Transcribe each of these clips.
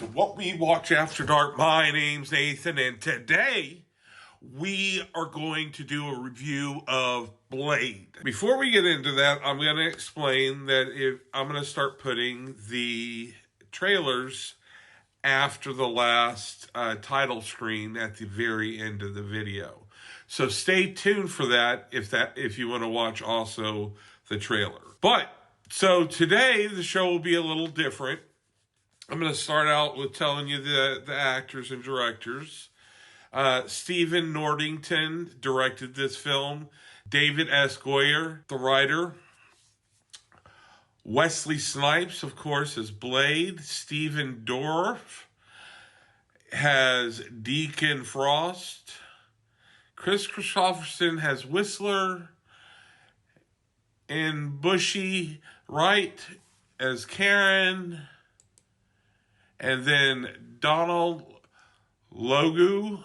to What We Watch After Dark. My name's Nathan, and today we are going to do a review of Blade. Before we get into that, I'm going to explain that I'm going to start putting the trailers after the last title screen at the very end of the video. So stay tuned for that if you want to watch also the trailer. So today the show will be a little different. I'm going to start out with telling you the actors and directors. Stephen Norrington directed this film. David S. Goyer, the writer. Wesley Snipes, of course, is Blade. Stephen Dorff has Deacon Frost. Chris Christopherson has Whistler. And Bushy Wright as Karen. And then Donald Logu,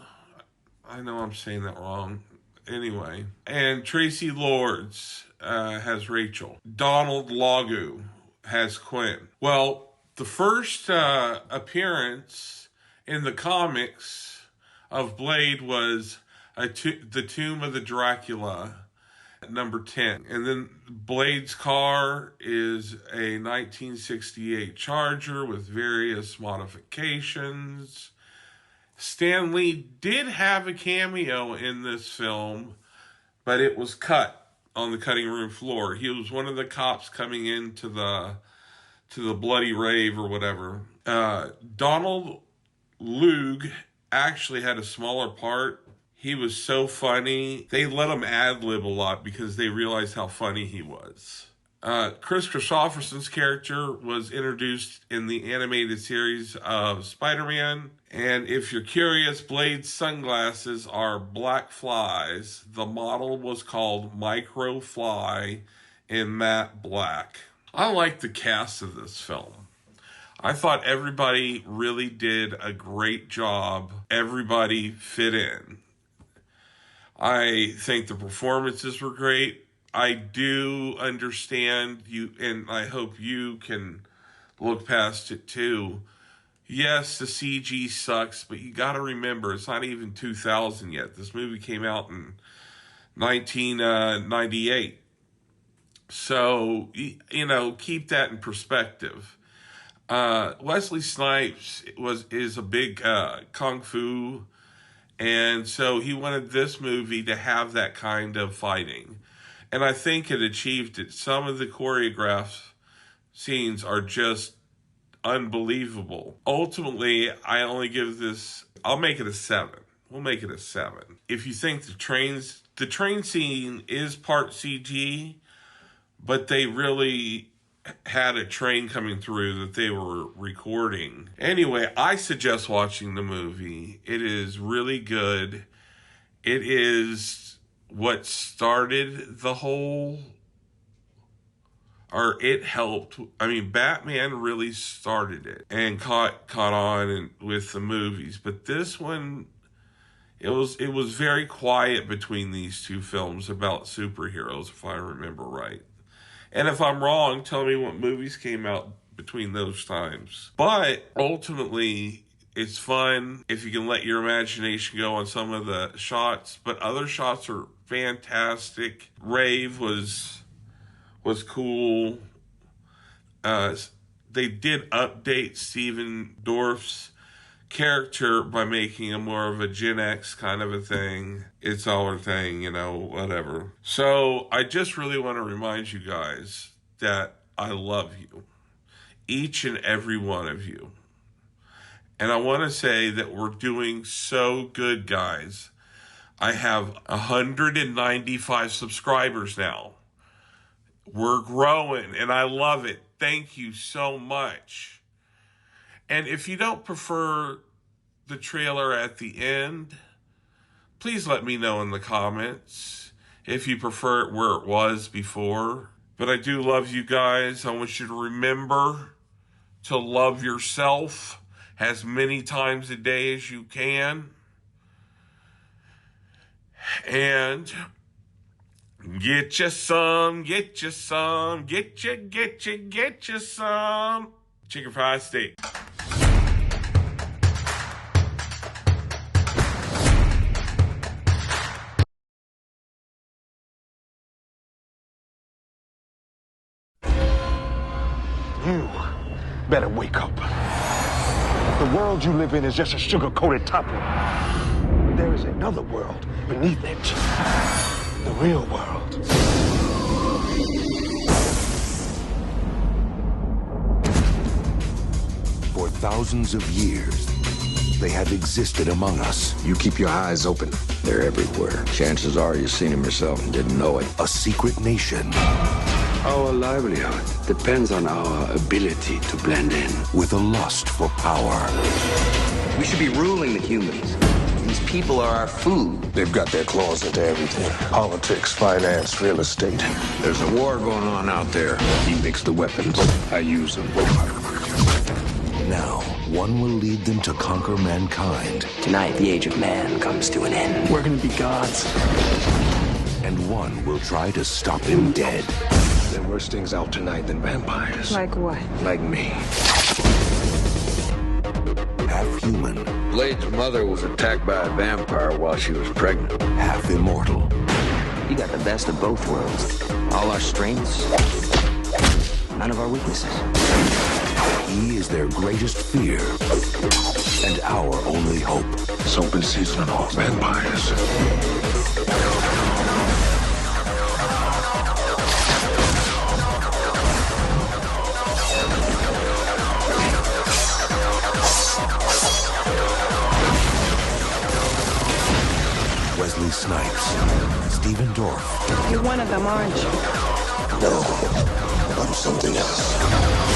I know I'm saying that wrong. Anyway. And Tracy Lords has Rachel. Donald Logu has Quinn. Well, the first appearance in the comics of Blade was the Tomb of the Dracula, number 10. And then Blade's car is a 1968 Charger with various modifications. Stan Lee did have a cameo in this film, but it was cut on the cutting room floor. He was one of the cops coming into the bloody rave or whatever. Donald Logue actually had a smaller part. He was so funny. They let him ad-lib a lot because they realized how funny he was. Chris Christopherson's character was introduced in the animated series of Spider-Man. And if you're curious, Blade's sunglasses are black flies. The model was called Micro Fly in matte black. I like the cast of this film. I thought everybody really did a great job. Everybody fit in. I think the performances were great. I do understand you, and I hope you can look past it too. Yes, the CG sucks, but you got to remember, it's not even 2000 yet. This movie came out in 1998. So, keep that in perspective. Wesley Snipes is a big kung fu, and so he wanted this movie to have that kind of fighting. And I think it achieved it. Some of the choreographed scenes are just unbelievable. Ultimately, I only give this, I'll make it a 7. We'll make it a 7. If you think the train scene is part CG, but they really had a train coming through that they were recording. Anyway, I suggest watching the movie. It is really good. It is what started the whole, or it helped. I mean, Batman really started it and caught on with the movies. But this one, it was very quiet between these two films about superheroes, if I remember right. And if I'm wrong, tell me what movies came out between those times. But ultimately, it's fun if you can let your imagination go on some of the shots. But other shots are fantastic. Rave was cool. They did update Stephen Dorff's character by making him more of a Gen X kind of a thing. It's our thing, whatever. So I just really want to remind you guys that I love you. Each and every one of you. And I want to say that we're doing so good, guys. I have 195 subscribers now. We're growing, and I love it. Thank you so much. And if you don't prefer the trailer at the end, please let me know in the comments if you prefer it where it was before. But I do love you guys. I want you to remember to love yourself as many times a day as you can. And get you some, get you some, get you some chicken fried steak. You better wake up. The world you live in is just a sugar-coated topping. There is another world beneath it. The real world. For thousands of years, they have existed among us. You keep your eyes open. They're everywhere. Chances are you've seen them yourself and didn't know it. A secret nation. Our livelihood depends on our ability to blend in. With a lust for power. We should be ruling the humans. These people are our food. They've got their claws into everything. Politics, finance, real estate. There's a war going on out there. He makes the weapons. I use them. Now, one will lead them to conquer mankind. Tonight, the age of man comes to an end. We're gonna be gods. And one will try to stop him dead. There are worse things out tonight than vampires. Like what? Like me. Half human. Blade's mother was attacked by a vampire while she was pregnant. Half immortal. You got the best of both worlds. All our strengths, none of our weaknesses. He is their greatest fear. And our only hope. It's open season on all vampires. Wesley Snipes, Stephen Dorff. You're one of them, aren't you? No, I'm something else.